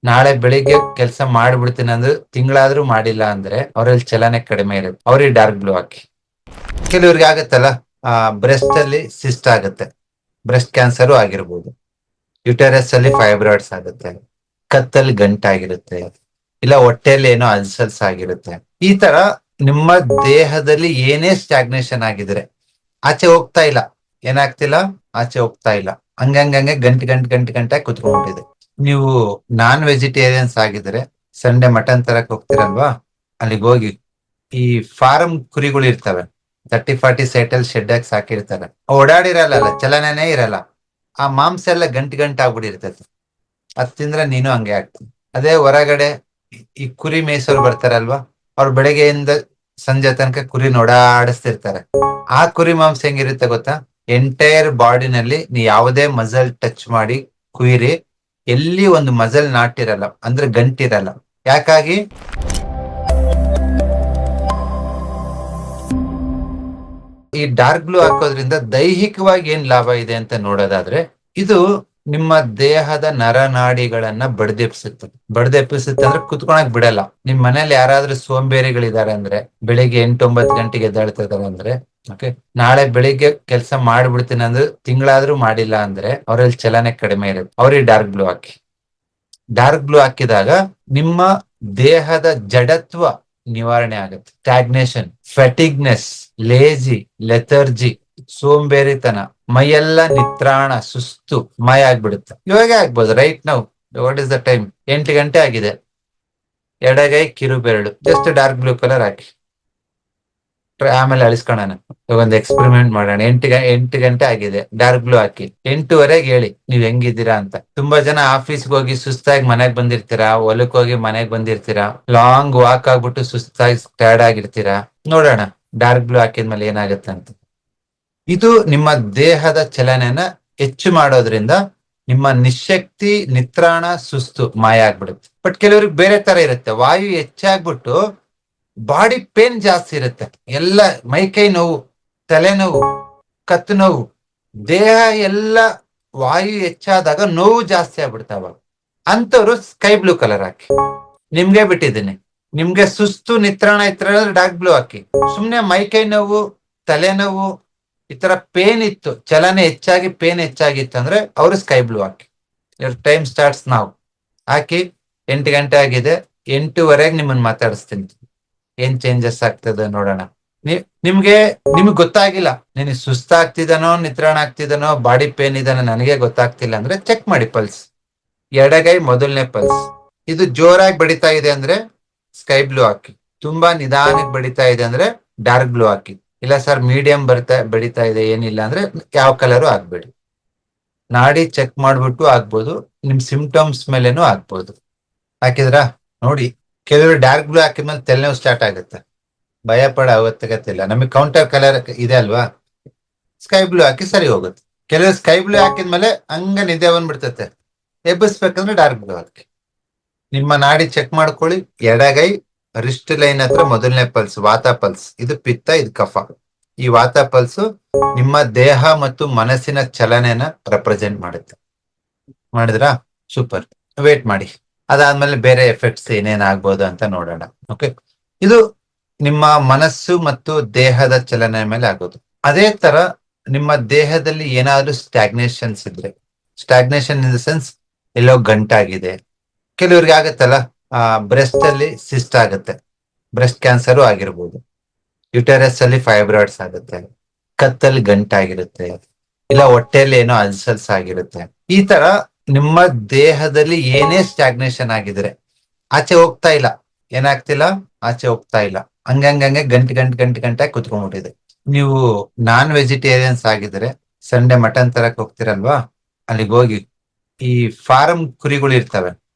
ನಾಳೆ ಬೆಳಿಗ್ಗೆ ಕೆಲಸ ಮಾಡ್ಬಿಡ್ತೀನಿ ಅಂದ್ರೆ ತಿಂಗಳಾದ್ರೂ ಮಾಡಿಲ್ಲ ಅಂದ್ರೆ ಅವರಲ್ಲಿ ಚಲನೆ ಕಡಿಮೆ ಇರುತ್ತೆ. ಅವ್ರಿಗೆ ಡಾರ್ಕ್ ಬ್ಲೂ ಹಾಕಿ. ಕೆಲವ್ರಿಗೆ ಆಗತ್ತಲ್ಲ, ಬ್ರೆಸ್ಟ್ ಅಲ್ಲಿ ಸಿಸ್ಟ್ ಆಗುತ್ತೆ, ಬ್ರೆಸ್ಟ್ ಕ್ಯಾನ್ಸರ್ ಆಗಿರ್ಬೋದು, ಯುಟೆರಸ್ ಅಲ್ಲಿ ಫೈಬ್ರಾಯ್ಡ್ಸ್ ಆಗುತ್ತೆ, ಕತ್ತಲ್ಲಿ ಗಂಟಾಗಿರುತ್ತೆ, ಇಲ್ಲ ಹೊಟ್ಟೆಯಲ್ಲಿ ಏನೋ ಅಲ್ಸರ್ಸ್ ಆಗಿರುತ್ತೆ. ಈ ತರ ನಿಮ್ಮ ದೇಹದಲ್ಲಿ ಏನೇ ಸ್ಟಾಗ್ನೇಷನ್ ಆಗಿದ್ರೆ ಆಚೆ ಹೋಗ್ತಾ ಇಲ್ಲ, ಏನಾಗ್ತಿಲ್ಲ, ಆಚೆ ಹೋಗ್ತಾ ಇಲ್ಲ, ಹಂಗಂಗಂಗೆ ಗಂಟೆ ಕುತ್ಕೊಂಡ್ಬಿಟ್ಟಿದೆ. ನೀವು ನಾನ್ ವೆಜಿಟೇರಿಯನ್ಸ್ ಆಗಿದ್ರೆ ಸಂಡೆ ಮಟನ್ ತರಕ್ ಹೋಗ್ತಿರಲ್ವಾ, ಅಲ್ಲಿಗೆ ಹೋಗಿ ಈ ಫಾರಂ ಕುರಿಗಳು ಇರ್ತವೆ, 30-40 ಸೈಟಲ್ ಶೆಡ್ ಹಾಕಿ ಸಾಕಿರ್ತಾರೆ, ಓಡಾಡಿರಲ್ಲ, ಚಲನೆನೇ ಇರಲ್ಲ, ಆ ಮಾಂಸ ಎಲ್ಲ ಗಂಟು ಆಗ್ಬಿಟ್ಟಿರ್ತೈತೆ. ಅದ್ ತಿಂದ್ರೆ ನೀನು ಹಂಗೆ ಆಗ್ತೀನಿ. ಅದೇ ಹೊರಗಡೆ ಈ ಕುರಿ ಮೇಯಿಸೋರು ಬರ್ತಾರಲ್ವಾ, ಅವ್ರು ಬೆಳಗ್ಗೆಯಿಂದ ಸಂಜೆ ತನಕ ಕುರಿ ಓಡಾಡಿಸ್ತಿರ್ತಾರೆ. ಆ ಕುರಿ ಮಾಂಸ ಹೆಂಗಿರುತ್ತೆ ಗೊತ್ತಾ, ಎಂಟೈರ್ ಬಾಡಿನಲ್ಲಿ ನೀ ಯಾವುದೇ ಮಸಲ್ ಟಚ್ ಮಾಡಿ ಕುಯ್ರಿ, ಎಲ್ಲಿ ಒಂದು ಮಸಲ್ ನಾಟಿರಲ್ಲ, ಅಂದ್ರೆ ಗಂಟಿರಲ್ಲ. ಯಾಕಾಗಿ? ಈ ಡಾರ್ಕ್ ಬ್ಲೂ ಹಾಕೋದ್ರಿಂದ ದೈಹಿಕವಾಗಿ ಏನ್ ಲಾಭ ಇದೆ ಅಂತ ನೋಡೋದಾದ್ರೆ, ಇದು ನಿಮ್ಮ ದೇಹದ ನರನಾಡಿಗಳನ್ನ ಬಡ್ದೆಪ್ಪಿಸುತ್ತೆ ಅಂದ್ರೆ ಕುತ್ಕೊಳಕ್ ಬಿಡಲ್ಲ. ನಿಮ್ ಮನೇಲಿ ಯಾರಾದ್ರೂ ಸೋಂಬೇರಿಗಳಿದ್ದಾರೆ ಅಂದ್ರೆ, ಬೆಳಿಗ್ಗೆ 8-9 ಗಂಟೆಗೆ ಎದ್ದೇಳ್ತಿದಾರೆ ಅಂದ್ರೆ, ಓಕೆ, ನಾಳೆ ಬೆಳಿಗ್ಗೆ ಕೆಲಸ ಮಾಡ್ಬಿಡ್ತೀನಿ ಅಂದ್ರೆ ತಿಂಗಳಾದ್ರೂ ಮಾಡಿಲ್ಲ ಅಂದ್ರೆ ಅವರಲ್ಲಿ ಚಲನೆ ಕಡಿಮೆ ಇರುತ್ತೆ. ಅವ್ರಿಗೆ ಡಾರ್ಕ್ ಬ್ಲೂ ಹಾಕಿ. ಡಾರ್ಕ್ ಬ್ಲೂ ಹಾಕಿದಾಗ ನಿಮ್ಮ ದೇಹದ ಜಡತ್ವ ನಿವಾರಣೆ ಆಗುತ್ತೆ. ಸ್ಟಾಗ್ನೇಷನ್, ಫೆಟಿಗ್ನೆಸ್, ಲೇಜಿ, ಲೆಥರ್ಜಿ, ಸೋಂಬೇರಿತನ, ಮೈಯೆಲ್ಲ ನಿತ್ರಾಣ, ಸುಸ್ತು ಮೈ ಆಗ್ಬಿಡುತ್ತೆ. ಇವಾಗ ಆಗ್ಬೋದು. Right now what is the time? 8 ಗಂಟೆ ಆಗಿದೆ. ಎಡಗೈ ಕಿರು ಬೆರಳು ಜಸ್ಟ್ ಡಾರ್ಕ್ ಬ್ಲೂ ಕಲರ್ ಹಾಕಿ, ಆಮೇಲೆ ಅಳಿಸ್ಕೊಳ್ಳೋಣ. ಒಂದು ಎಕ್ಸ್ಪೆರಿಮೆಂಟ್ ಮಾಡೋಣ. 8 ಗಂಟೆ ಆಗಿದೆ, ಡಾರ್ಕ್ ಬ್ಲೂ ಹಾಕಿ. 8:15 ಹೇಳಿ ನೀವ್ ಹೆಂಗಿದ್ದೀರಾ ಅಂತ. ತುಂಬಾ ಜನ ಆಫೀಸ್ಗೆ ಹೋಗಿ ಸುಸ್ತಾಗಿ ಮನೆಗ್ ಬಂದಿರ್ತೀರಾ, ಹೊಲಕ್ ಹೋಗಿ ಮನೆಗ್ ಬಂದಿರ್ತೀರಾ, ಲಾಂಗ್ ವಾಕ್ ಆಗ್ಬಿಟ್ಟು ಸುಸ್ತಾಗಿ ಟಯರ್ಡ್ ಆಗಿರ್ತೀರಾ. ನೋಡೋಣ ಡಾರ್ಕ್ ಬ್ಲೂ ಹಾಕಿದ್ಮೇಲೆ ಏನಾಗುತ್ತೆ ಅಂತ. ಇದು ನಿಮ್ಮ ದೇಹದ ಚಲನೆನ ಹೆಚ್ಚು ಮಾಡೋದ್ರಿಂದ ನಿಮ್ಮ ನಿಶಕ್ತಿ, ನಿತ್ರಾಣ, ಸುಸ್ತು ಮಾಯ ಆಗ್ಬಿಡುತ್ತೆ. ಬಟ್ ಕೆಲವ್ರಿಗೆ ಬೇರೆ ತರ ಇರುತ್ತೆ. ವಾಯು ಹೆಚ್ಚಾಗ್ಬಿಟ್ಟು ಬಾಡಿ ಪೇನ್ ಜಾಸ್ತಿ ಇರುತ್ತೆ, ಎಲ್ಲ ಮೈಕೈ ನೋವು, ತಲೆನೋವು, ಕತ್ತು ನೋವು, ದೇಹ ಎಲ್ಲ ವಾಯು ಹೆಚ್ಚಾದಾಗ ನೋವು ಜಾಸ್ತಿ ಆಗ್ಬಿಡ್ತಾವ. ಅಂತವ್ರು ಸ್ಕೈ ಬ್ಲೂ ಕಲರ್ ಹಾಕಿ. ನಿಮ್ಗೆ ಬಿಟ್ಟಿದ್ದೀನಿ. ನಿಮ್ಗೆ ಸುಸ್ತು, ನಿತ್ರಾಣ ಇತ್ರ ಡಾರ್ಕ್ ಬ್ಲೂ ಹಾಕಿ. ಸುಮ್ನೆ ಮೈಕೈ ನೋವು, ತಲೆನೋವು, ಈ ತರ ಪೇನ್ ಇತ್ತು, ಚಲನೆ ಹೆಚ್ಚಾಗಿ ಪೇನ್ ಹೆಚ್ಚಾಗಿತ್ತು ಅಂದ್ರೆ ಅವರು sky blue hockey. Your time starts ನಾವು. ಹಾಕಿ. 8 ಗಂಟೆ ಆಗಿದೆ, 8:15 ನಿಮ್ಮನ್ನ ಮಾತಾಡಿಸ್ತೀನಿ. ಏನ್ ಚೇಂಜಸ್ ಆಗ್ತದೆ ನೋಡೋಣ. ನಿಮ್ಗೆ ಗೊತ್ತಾಗಿಲ್ಲ, ನಿನಗೆ ಸುಸ್ತಾಗ್ತಿದನೋ, ನಿತ್ರಾಣ ಆಗ್ತಿದನೋ, ಬಾಡಿ ಪೇನ್ ಇದನೋ ನನಗೆ ಗೊತ್ತಾಗ್ತಿಲ್ಲ ಅಂದ್ರೆ ಚೆಕ್ ಮಾಡಿ ಪಲ್ಸ್. ಎಡಗೈ ಮೊದಲನೇ ಪಲ್ಸ್, ಇದು ಜೋರಾಗಿ ಬಡಿತಾ ಇದೆ ಅಂದ್ರೆ ಸ್ಕೈ ಬ್ಲೂ ಹಾಕಿ. ತುಂಬಾ ನಿಧಾನಕ್ಕೆ ಬಡಿತಾ ಇದೆ ಅಂದ್ರೆ ಡಾರ್ಕ್ ಬ್ಲೂ ಹಾಕಿ. ಇಲ್ಲ ಸರ್ ಮೀಡಿಯಂ ಬಡಿತಾ ಇದೆ, ಏನಿಲ್ಲ ಅಂದ್ರೆ ಯಾವ ಕಲರು ಆಗ್ಬೇಡಿ. ನಾಡಿ ಚೆಕ್ ಮಾಡ್ಬಿಟ್ಟು ಆಗ್ಬೋದು, ನಿಮ್ ಸಿಂಪ್ಟಮ್ಸ್ ಮೇಲೇನು ಆಗ್ಬೋದು. ಹಾಕಿದ್ರಾ? ನೋಡಿ, ಕೆಲವರು ಡಾರ್ಕ್ ಬ್ಲೂ ಹಾಕಿದ್ಮೇಲೆ ತಲೆನೋವು ಸ್ಟಾರ್ಟ್ ಆಗುತ್ತೆ. ಭಯ ಪಡ ಅವಶ್ಯಕತೆ ನಮಗೆ ಕೌಂಟರ್ ಕಲರ್ ಇದೆ ಅಲ್ವಾ, ಸ್ಕೈ ಬ್ಲೂ ಹಾಕಿ ಸರಿ ಹೋಗುತ್ತೆ. ಕೆಲವರು ಸ್ಕೈ ಬ್ಲೂ ಹಾಕಿದ್ಮೇಲೆ ಹಂಗ ನಿದ್ದೆ ಬಂದ್ಬಿಡ್ತತೆ, ಎಬ್ಬಿಸ್ಬೇಕಂದ್ರೆ ಡಾರ್ಕ್ ಬ್ಲೂ ಹಾಕಿ. ನಿಮ್ಮ ನಾಡಿ ಚೆಕ್ ಮಾಡ್ಕೊಳ್ಳಿ. ಎಡಗೈ ರಿಸ್ಟ್ ಲೈನ್ ಹತ್ರ ಮೊದಲನೇ ಪಲ್ಸ್, ವಾತ ಪಲ್ಸ್. ಇದು ಪಿತ್ತ, ಇದು ಕಫ. ಈ ವಾತ ಪಲ್ಸ್ ನಿಮ್ಮ ದೇಹ ಮತ್ತು ಮನಸ್ಸಿನ ಚಲನೆನ ರೆಪ್ರೆಸೆಂಟ್ ಮಾಡುತ್ತೆ. ಮಾಡಿದ್ರಾ? ಸೂಪರ್. ವೇಟ್ ಮಾಡಿ, ಅದಾದ್ಮೇಲೆ ಬೇರೆ ಎಫೆಕ್ಟ್ಸ್ ಏನೇನ್ ಆಗ್ಬೋದು ಅಂತ ನೋಡೋಣ. ಓಕೆ, ಇದು ನಿಮ್ಮ ಮನಸ್ಸು ಮತ್ತು ದೇಹದ ಚಲನೆ ಮೇಲೆ ಆಗೋದು. ಅದೇ ತರ ನಿಮ್ಮ ದೇಹದಲ್ಲಿ ಏನಾದ್ರೂ ಸ್ಟಾಗ್ನೇಷನ್ಸ್ ಇದ್ರೆ, ಸ್ಟಾಗ್ನೇಷನ್ ಇನ್ ದ ಸೆನ್ಸ್ ಎಲ್ಲೋ ಗಂಟಾಗಿದೆ. ಕೆಲವ್ರಿಗೆ ಆಗತ್ತಲ್ಲ, ಬ್ರೆಸ್ಟ್ ಅಲ್ಲಿ ಸಿಸ್ಟ್ ಆಗುತ್ತೆ, ಬ್ರೆಸ್ಟ್ ಕ್ಯಾನ್ಸರ್ ಆಗಿರ್ಬೋದು, ಯುಟೆರಸ್ ಅಲ್ಲಿ ಫೈಬ್ರಾಯ್ಡ್ಸ್ ಆಗುತ್ತೆ, ಕತ್ತಲ್ಲಿ ಗಂಟಾಗಿರುತ್ತೆ, ಇಲ್ಲ ಹೊಟ್ಟೆಯಲ್ಲಿ ಏನೋ ಅಲ್ಸರ್ಸ್ ಆಗಿರುತ್ತೆ. ಈ ತರ ನಿಮ್ಮ ದೇಹದಲ್ಲಿ ಏನೇ ಸ್ಟಾಗ್ನೇಷನ್ ಆಗಿದ್ರೆ ಆಚೆ ಹೋಗ್ತಾ ಇಲ್ಲ, ಏನಾಗ್ತಿಲ್ಲ, ಆಚೆ ಹೋಗ್ತಾ ಇಲ್ಲ, ಹಂಗಂಗಂಗೆ ಗಂಟೆ ಕುತ್ಕೊಂಡ್ಬಿಟ್ಟಿದೆ. ನೀವು ನಾನ್ ವೆಜಿಟೇರಿಯನ್ಸ್ ಆಗಿದ್ರೆ ಸಂಡೆ ಮಟನ್ ತರಕ್ ಹೋಗ್ತಿರಲ್ವಾ, ಅಲ್ಲಿಗೆ ಹೋಗಿ ಈ ಫಾರಂ ಕುರಿಗಳು ಇರ್ತವೆ,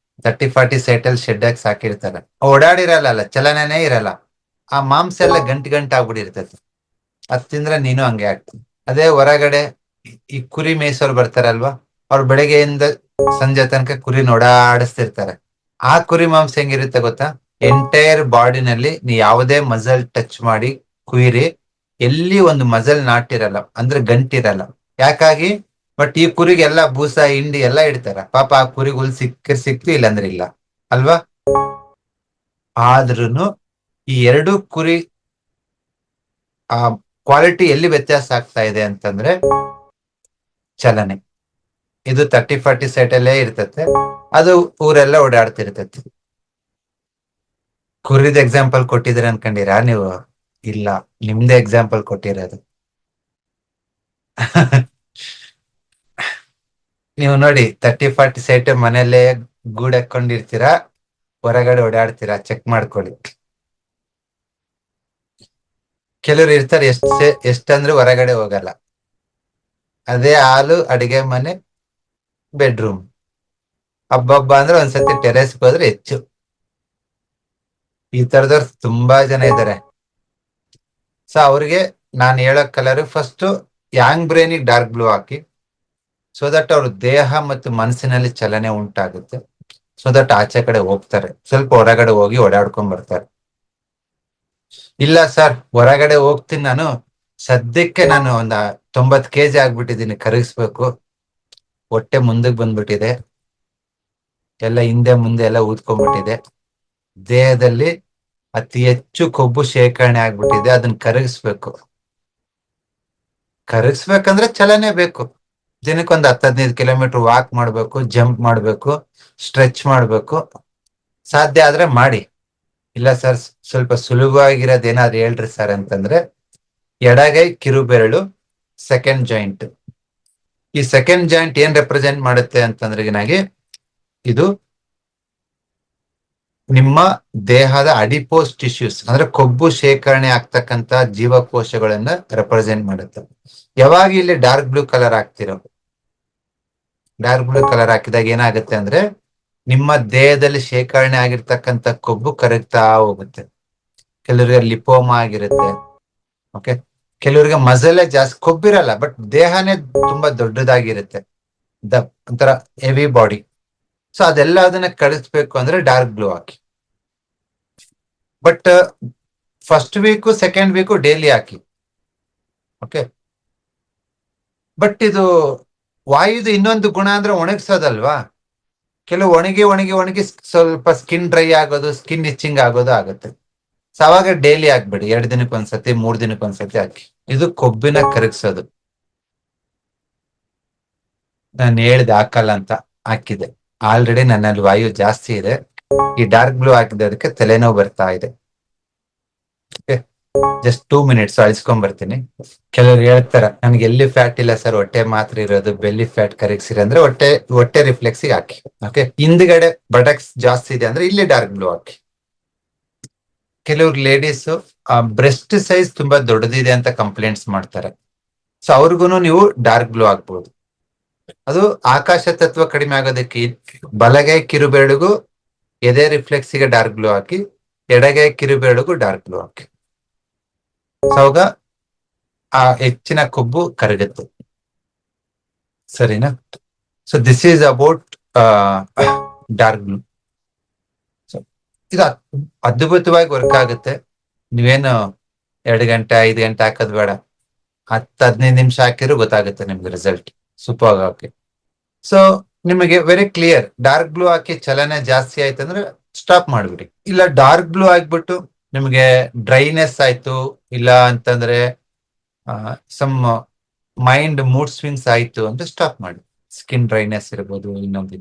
30-40 ಸೈಟಲ್ ಶೆಡ್ ಹಾಕಿ ಸಾಕಿರ್ತಾರೆ, ಓಡಾಡಿರಲ್ಲ, ಚಲನೆನೇ ಇರಲ್ಲ, ಆ ಮಾಂಸ ಎಲ್ಲ ಗಂಟು ಆಗ್ಬಿಟ್ಟಿರ್ತೈತೆ. ಅದ್ ತಿಂದ್ರೆ ನೀನು ಹಂಗೆ ಆಗ್ತೀನಿ. ಅದೇ ಹೊರಗಡೆ ಈ ಕುರಿ ಮೇಯಿಸೋರು ಬರ್ತಾರಲ್ವಾ, ಅವ್ರು ಬೆಳಗ್ಗೆಯಿಂದ ಸಂಜೆ ತನಕ ಕುರಿ ಓಡಾಡಿಸ್ತಿರ್ತಾರೆ. ಆ ಕುರಿ ಮಾಂಸ ಹೆಂಗಿರುತ್ತೆ ಗೊತ್ತಾ, ಎಂಟೈರ್ ಬಾಡಿನಲ್ಲಿ ನೀ ಯಾವುದೇ ಮಸಲ್ ಟಚ್ ಮಾಡಿ ಕುಯ್ರಿ, ಎಲ್ಲಿ ಒಂದು ಮಸಲ್ ನಾಟಿರಲ್ಲ, ಅಂದ್ರೆ ಗಂಟಿರಲ್ಲ. ಯಾಕಾಗಿ? ಬಟ್ ಈ ಕುರಿಗೆಲ್ಲ ಬೂಸ ಹಿಂಡಿ ಎಲ್ಲ ಇಡ್ತಾರ. ಪಾಪ ಆ ಕುರಿಗಳು ಸಿಕ್ತು, ಇಲ್ಲಾಂದ್ರೆ ಇಲ್ಲ. ಅಲ್ವಾ? ಆದ್ರೂನು ಈ ಎರಡು ಕುರಿ ಆ ಕ್ವಾಲಿಟಿ ಎಲ್ಲಿ ವ್ಯತ್ಯಾಸ ಆಗ್ತಾ ಇದೆ ಅಂತಂದ್ರೆ ಚಲನೆ. ಇದು 30-40 ಸೆಟ್ ಅಲ್ಲೇ ಇರ್ತತೆ, ಅದು ಊರೆಲ್ಲ ಓಡಾಡ್ತಿರ್ತತಿ. ಕುರಿದ ಎಕ್ಸಾಂಪಲ್ ಕೊಟ್ಟಿದ್ರೆ ಅನ್ಕೊಂಡಿರಾ ನೀವು? ಇಲ್ಲ, ನಿಮ್ದೇ ಎಕ್ಸಾಂಪಲ್ ಕೊಟ್ಟಿರೋದು. ನೀವು ನೋಡಿ, 30-40 ಸೆಟ್ ಮನೆಯಲ್ಲೇ ಗೂಡ್ ಹಾಕೊಂಡಿರ್ತೀರಾ, ಹೊರಗಡೆ ಓಡಾಡ್ತೀರಾ, ಚೆಕ್ ಮಾಡ್ಕೊಳ್ಳಿ. ಕೆಲವ್ರು ಇರ್ತಾರೆ ಎಷ್ಟಂದ್ರೆ ಹೊರಗಡೆ ಹೋಗಲ್ಲ. ಅದೇ ಹಾಲು, ಅಡಿಗೆ ಮನೆ, ಬೆಡ್ರೂಮ್. ಹಬ್ಬ ಅಂದ್ರೆ ಒಂದ್ಸತಿ ಟೆರೆಸ್ಗೆ ಹೋದ್ರೆ ಹೆಚ್ಚು. ಈ ತರದವ್ರು ತುಂಬಾ ಜನ ಇದ್ದಾರೆ. ಸೊ ಅವ್ರಿಗೆ ನಾನು ಹೇಳೋ ಕಲರ್ ಫಸ್ಟ್ ಯಾಂಗ್ ಬ್ರೈನಿಗೆ ಡಾರ್ಕ್ ಬ್ಲೂ ಹಾಕಿ, ಸೊ ದಟ್ ಅವ್ರ ದೇಹ ಮತ್ತು ಮನಸ್ಸಿನಲ್ಲಿ ಚಲನೆ ಉಂಟಾಗುತ್ತೆ. ಸೊ ದಟ್ ಆಚೆ ಕಡೆ ಹೋಗ್ತಾರೆ, ಸ್ವಲ್ಪ ಹೊರಗಡೆ ಹೋಗಿ ಓಡಾಡ್ಕೊಂಡ್ ಬರ್ತಾರೆ. ಇಲ್ಲ ಸರ್, ಹೊರಗಡೆ ಹೋಗ್ತೀನಿ ನಾನು, ಸದ್ಯಕ್ಕೆ ನಾನು ಒಂದ 90 kg ಆಗ್ಬಿಟ್ಟಿದ್ದೀನಿ, ಕರಗಿಸ್ಬೇಕು, ಹೊಟ್ಟೆ ಮುಂದಕ್ಕೆ ಬಂದ್ಬಿಟ್ಟಿದೆ, ಎಲ್ಲ ಹಿಂದೆ ಮುಂದೆ ಎಲ್ಲ ಊದ್ಕೊಂಡ್ಬಿಟ್ಟಿದೆ, ದೇಹದಲ್ಲಿ ಅತಿ ಹೆಚ್ಚು ಕೊಬ್ಬು ಶೇಖರಣೆ ಆಗ್ಬಿಟ್ಟಿದೆ, ಅದನ್ನ ಕರಗಿಸ್ಬೇಕು. ಕರಗಿಸ್ಬೇಕಂದ್ರೆ ಚಲನೆ ಬೇಕು. ದಿನಕ್ಕೊಂದು 10-15 ಕಿಲೋಮೀಟರ್ ವಾಕ್ ಮಾಡ್ಬೇಕು, ಜಂಪ್ ಮಾಡ್ಬೇಕು, ಸ್ಟ್ರೆಚ್ ಮಾಡ್ಬೇಕು. ಸಾಧ್ಯ ಆದ್ರೆ ಮಾಡಿ. ಇಲ್ಲ ಸರ್, ಸ್ವಲ್ಪ ಸುಲಭವಾಗಿರೋದು ಏನಾದ್ರು ಹೇಳ್ರಿ ಸರ್ ಅಂತಂದ್ರೆ, ಎಡಗೈ ಕಿರುಬೆರಳು ಸೆಕೆಂಡ್ ಜಾಯಿಂಟ್. ಈ ಸೆಕೆಂಡ್ ಜಾಯಿಂಟ್ ಏನ್ ರೆಪ್ರೆಸೆಂಟ್ ಮಾಡುತ್ತೆ ಅಂತಂದ್ರೆ ಇದು ನಿಮ್ಮ ದೇಹದ ಅಡಿಪೋಸ್ ಟಿಶ್ಯೂಸ್, ಅಂದ್ರೆ ಕೊಬ್ಬು ಶೇಖರಣೆ ಆಗ್ತಕ್ಕಂತ ಜೀವಕೋಶಗಳನ್ನ ರೆಪ್ರೆಸೆಂಟ್ ಮಾಡುತ್ತೆ. ಯಾವಾಗ ಇಲ್ಲಿ ಡಾರ್ಕ್ ಬ್ಲೂ ಕಲರ್ ಹಾಕ್ತಿರೋ, ಡಾರ್ಕ್ ಬ್ಲೂ ಕಲರ್ ಹಾಕಿದಾಗ ಏನಾಗುತ್ತೆ ಅಂದ್ರೆ ನಿಮ್ಮ ದೇಹದಲ್ಲಿ ಶೇಖರಣೆ ಆಗಿರ್ತಕ್ಕಂಥ ಕೊಬ್ಬು ಕರಗ್ತಾ ಹೋಗುತ್ತೆ. ಕೆಲವರಿಗೆ ಲಿಪೋಮಾ ಆಗಿರುತ್ತೆ. ಓಕೆ, ಕೆಲವರಿಗೆ ಮಸಲೇ ಜಾಸ್ತಿ, ಕೊಬ್ಬಿರಲ್ಲ ಬಟ್ ದೇಹನೇ ತುಂಬಾ ದೊಡ್ಡದಾಗಿರುತ್ತೆ, ಒಂಥರ ಹೆವಿ ಬಾಡಿ. ಸೊ ಅದೆಲ್ಲ ಅದನ್ನ ಕಳಿಸ್ಬೇಕು ಅಂದ್ರೆ dark blue hockey. But first week second week daily hockey. Okay, but ಇದು ವಾಯುದು ಇನ್ನೊಂದು ಗುಣ ಅಂದ್ರೆ ಒಣಗಿಸೋದಲ್ವಾ. ಕೆಲವು ಒಣಗಿ ಒಣಗಿ ಒಣಗಿ ಸ್ವಲ್ಪ ಸ್ಕಿನ್ ಡ್ರೈ ಆಗೋದು, ಸ್ಕಿನ್ ಇಚ್ಚಿಂಗ್ ಆಗೋದು ಆಗುತ್ತೆ. ಸೊ ಅವಾಗ ಡೈಲಿ ಹಾಕ್ಬೇಡಿ, 2 ದಿನಕ್ಕೊಂದ್ಸತಿ 3 ದಿನಕ್ಕೊಂದ್ಸತಿ ಹಾಕಿ. ಇದು ಕೊಬ್ಬಿನ ಕರಗಿಸೋದು. ನಾನು ಹೇಳಿದೆ ಹಾಕಲ್ಲ ಅಂತ, ಹಾಕಿದೆ. ಆಲ್ರೆಡಿ ನನ್ನಲ್ಲಿ ವಾಯು ಜಾಸ್ತಿ ಇದೆ, ಈ ಡಾರ್ಕ್ ಬ್ಲೂ ಹಾಕಿದಕ್ಕೆ ತಲೆನೋವು ಬರ್ತಾ ಇದೆ. ಜಸ್ಟ್ 2 ಮಿನಿಟ್ಸ್ ಅಳಿಸ್ಕೊಂಡ್ ಬರ್ತೀನಿ. ಕೆಲವ್ರು ಹೇಳ್ತಾರ ನನ್ಗೆ ಎಲ್ಲಿ ಫ್ಯಾಟ್ ಇಲ್ಲ ಸರ್, ಹೊಟ್ಟೆ ಮಾತ್ರ ಇರೋದು, ಬೆಲ್ಲಿ ಫ್ಯಾಟ್ ಕರಗಿಸಿರಿ ಅಂದ್ರೆ ಹೊಟ್ಟೆ ರಿಫ್ಲೆಕ್ಸ್ ಹಾಕಿ. ಓಕೆ, ಹಿಂದ್ಗಡೆ ಬಟಕ್ಸ್ ಜಾಸ್ತಿ ಇದೆ ಅಂದ್ರೆ ಇಲ್ಲಿ ಡಾರ್ಕ್ ಬ್ಲೂ ಹಾಕಿ. ಕೆಲವ್ರು ಲೇಡೀಸ್ ಬ್ರೆಸ್ಟ್ ಸೈಜ್ ತುಂಬಾ ದೊಡ್ಡದಿದೆ ಅಂತ ಕಂಪ್ಲೇಂಟ್ಸ್ ಮಾಡ್ತಾರೆ. ಸೊ ಅವ್ರಿಗೂ ನೀವು ಡಾರ್ಕ್ ಬ್ಲೂ ಹಾಕ್ಬಹುದು. ಅದು ಆಕಾಶ ತತ್ವ ಕಡಿಮೆ ಆಗೋದಕ್ಕೆ ಬಲಗೈ ಕಿರುಬೆರಳಿಗೂ ಎದೆ ರಿಫ್ಲೆಕ್ಸ್ ಗೆ ಡಾರ್ಕ್ ಬ್ಲೂ ಹಾಕಿ, ಎಡಗೈ ಕಿರುಬೆರಳಿಗೂ ಡಾರ್ಕ್ ಬ್ಲೂ ಹಾಕಿ. ಸೊ ಅವಾಗ ಆ ಹೆಚ್ಚಿನ ಕೊಬ್ಬು ಕರಗುತ್ತೆ. ಸರಿನಾ? So this is about dark blue. ಇದು ಅದ್ಭುತವಾಗಿ ವರ್ಕ್ ಆಗುತ್ತೆ. ನೀವೇನು 2 ಗಂಟೆ 5 ಗಂಟೆ ಹಾಕೋದ್ ಬೇಡ, 10-15 ನಿಮಿಷ ಹಾಕಿದ್ರು ಗೊತ್ತಾಗುತ್ತೆ ನಿಮ್ಗೆ ರಿಸಲ್ಟ್ ಸೂಪರ್ ಆಗಿ. ಸೊ ನಿಮಗೆ ವೆರಿ ಕ್ಲಿಯರ್, ಡಾರ್ಕ್ ಬ್ಲೂ ಹಾಕಿ ಚಲನೆ ಜಾಸ್ತಿ ಆಯ್ತು ಅಂದ್ರೆ ಸ್ಟಾಪ್ ಮಾಡ್ಬಿಡಿ. ಇಲ್ಲ ಡಾರ್ಕ್ ಬ್ಲೂ ಆಗ್ಬಿಟ್ಟು ನಿಮ್ಗೆ ಡ್ರೈನೆಸ್ ಆಯ್ತು, ಇಲ್ಲ ಅಂತಂದ್ರೆ ಸಮ್ ಮೈಂಡ್ ಮೂಡ್ ಸ್ವಿಂಗ್ಸ್ ಆಯ್ತು ಅಂದ್ರೆ ಸ್ಟಾಪ್ ಮಾಡಿ. ಸ್ಕಿನ್ ಡ್ರೈನೆಸ್ ಇರ್ಬೋದು, ಇನ್ನೊಂದು